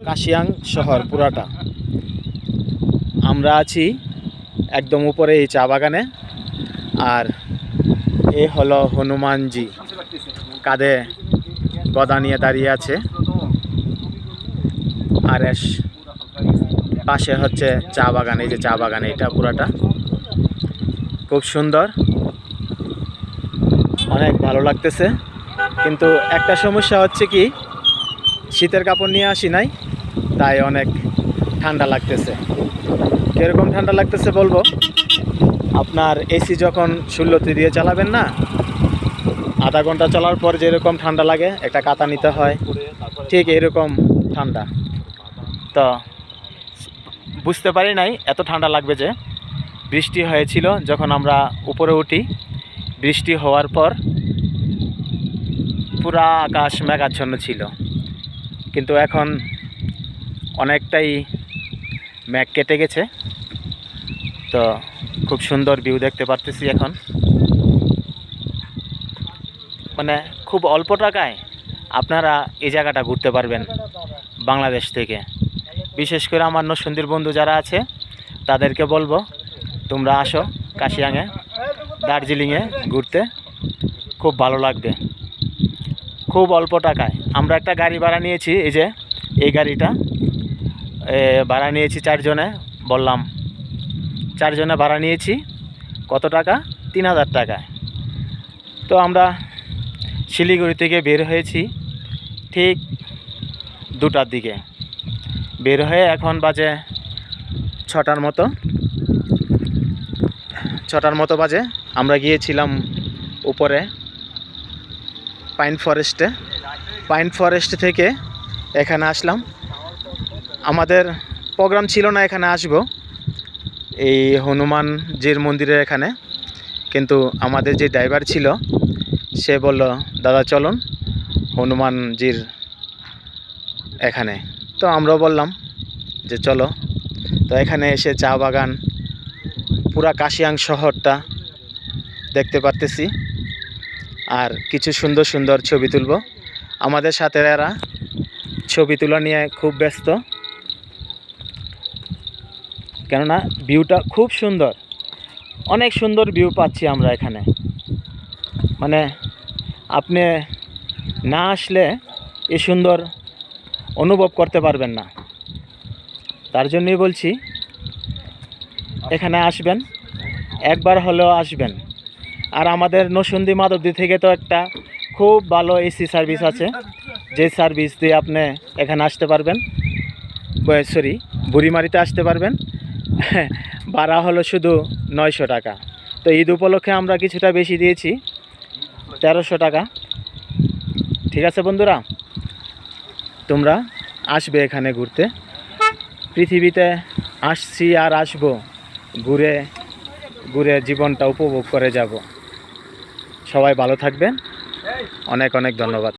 কাশিয়াং শহর পুরাটা। আমরা আছি একদম উপরে এই চা বাগানে। আর এ হলো হনুমানজি, কাঁধে গদা নিয়ে দাঁড়িয়ে আছে। আর এর পাশে হচ্ছে চা বাগান। এই যে চা বাগান, এটা পুরাটা খুব সুন্দর, অনেক ভালো লাগতেছে। কিন্তু একটা সমস্যা হচ্ছে কি, শীতের কাপড় নিয়ে আসি নাই, তাই অনেক ঠান্ডা লাগতেছে। কীরকম ঠান্ডা লাগতেছে বলবো, আপনার এসি যখন 16 দিয়ে চালাবেন না, আধা ঘন্টা চলার পর যেরকম ঠান্ডা লাগে, একটা কাঁথা নিতে হয়, ঠিক এরকম ঠান্ডা। তো বুঝতে পারি নাই এত ঠান্ডা লাগবে। যে বৃষ্টি হয়েছিল যখন আমরা উপরে উঠি, বৃষ্টি হওয়ার পর পুরা আকাশ মেঘাচ্ছন্ন ছিল, কিন্তু এখন অনেকটাই মেঘ কেটে গেছে। তো খুব সুন্দর ভিউ দেখতে পারতেছি এখন। মানে খুব অল্প টাকায় আপনারা এই জায়গাটা ঘুরতে পারবেন বাংলাদেশ থেকে। বিশেষ করে আমার নরসিংদীর বন্ধু যারা আছে তাদেরকে বলবো, তোমরা আসো কাশিয়াংয়ে, দার্জিলিংয়ে ঘুরতে, খুব ভালো লাগবে। খুব অল্প টাকায়। আমরা একটা গাড়ি ভাড়া নিয়েছি, এই যে এই গাড়িটা ভাড়া নিয়েছি 4 জনে। বললাম 4 জনে ভাড়া নিয়েছি। কত টাকা? 3000 টাকায়। তো আমরা শিলিগুড়ি থেকে বের হয়েছি ঠিক 2টার দিকে। বের হয়ে এখন বাজে 6টার মতো বাজে। আমরা গিয়েছিলাম উপরে পাইন ফরেস্ট থেকে এখানে আসলাম। আমাদের প্রোগ্রাম ছিল না এখানে আসব, এই হনুমানজির মন্দিরের এখানে, কিন্তু আমাদের যে ড্রাইভার ছিল সে বলল, দাদা চলুন হনুমানজির এখানে। তো আমরাও বললাম যে চলো। তো এখানে এসে চা বাগান, পুরা কাশিয়াং শহরটা দেখতে পারতেছি। আর কিছু সুন্দর সুন্দর ছবি তুলব। আমাদের সাথে এরা ছবি তোলা নিয়ে খুব ব্যস্ত, কেননা ভিউটা খুব সুন্দর, অনেক সুন্দর ভিউ পাচ্ছি আমরা এখানে। মানে আপনি না আসলে এই সুন্দর অনুভব করতে পারবেন না। তার জন্যই বলছি এখানে আসবেন, একবার হলেও আসবেন। আর আমাদের নরসিংদী মাধবদী থেকে তো একটা খুব ভালো এসি সার্ভিস আছে, যে সার্ভিস দিয়ে আপনি এখানে আসতে পারবেন, বুড়িমারিতে আসতে পারবেন। ভাড়া হলো শুধু 900 টাকা। তো ঈদ উপলক্ষে আমরা কিছুটা বেশি দিয়েছি, 1300 টাকা। ঠিক আছে বন্ধুরা, তোমরা আসবে এখানে ঘুরতে। পৃথিবীতে আসছি আর আসবো, ঘুরে ঘুরে জীবনটা উপভোগ করে যাব। সবাই ভালো থাকবেন, অনেক অনেক ধন্যবাদ।